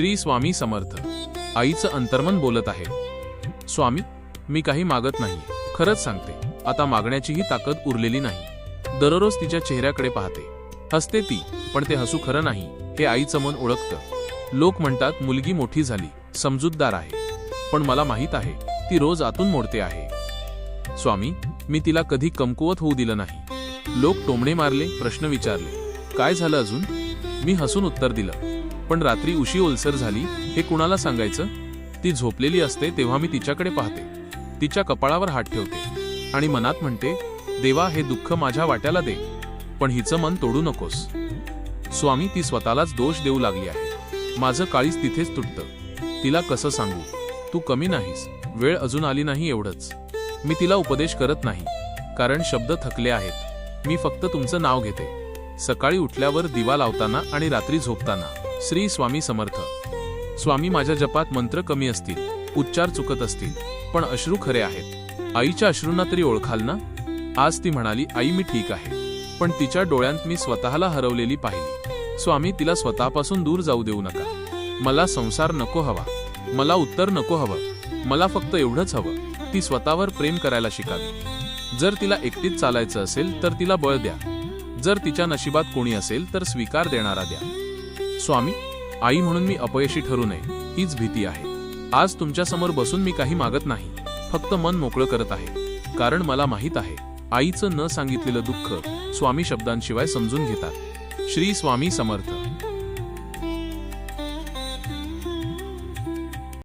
श्री स्वामी समर्थ. आईचं अंतर्मन बोलत आहे. स्वामी, मी काही मागत नाही, खरंच सांगते. आता मागण्याचीही ताकद उरलेली नाही. दररोज तिच्या चेहऱ्याकडे पाहते. हसते ती, पण ते हसू खरं नाही हे आईचं मन ओळखतं. लोक म्हणतात मुलगी मोठी झाली, समजूतदार आहे, पण मला माहित आहे ती रोज आतून मोडते आहे. स्वामी, मी तिला कधी कमकुवत होऊ दिलं नाही. लोक टोमणे मारले, प्रश्न विचारले, काय झालं अजून? मी हसून उत्तर दिलं, पण रात्री उशी ओलसर झाली हे कुणाला सांगायचं? ती झोपलेली असते तेव्हा मी तिच्याकडे पाहते, तिच्या कपाळावर हात ठेवते आणि मनात म्हणते, देवा, हे दुःख माझ्या वाट्याला दे, पण हिचं मन तोडू नकोस. स्वामी, ती स्वतःलाच दोष देऊ लागली आहे. माझं काळीज तिथेच तुटतं. तिला कसं सांगू, तू कमी नाहीस, वेळ अजून आली नाही एवढंच. मी तिला उपदेश करत नाही, कारण शब्द थकले आहेत. मी फक्त तुमचं नाव घेते, सकाळी उठल्यावर दिवा लावताना आणि रात्री झोपताना. श्री स्वामी समर्थ. स्वामी, माझ्या जपात मंत्र कमी असतील, उच्चार चुकत असतील, पण अश्रू खरे आहेत. आईच्या अश्रूंना तरी ओळखाल ना? आज ती म्हणाली, आई मी ठीक आहे, पण तिच्या डोळ्यांत मी स्वतःला हरवलेली पाहिली. स्वामी, तिला स्वतःपासून दूर जाऊ देऊ नका. मला संसार नको हवा, मला उत्तर नको हवं, मला फक्त एवढंच हवं, ती स्वतःवर प्रेम करायला शिकावी. जर तिला एकटीच चालायचं असेल तर तिला बळ द्या. जर तिच्या नशिबात कोणी असेल तर स्वीकार देणारा द्या. स्वामी, आई म्हणून मी अपयशी ठरू नये हीच भीती आहे. आज तुमच्यासमोर बसून मी काही मागत नाही, फक्त मन मोकळं करत आहे. कारण मला माहीत आहे आईचं न सांगितलेलं दुःख स्वामी शब्दांशिवाय समजून घेतात. श्री स्वामी समर्थ.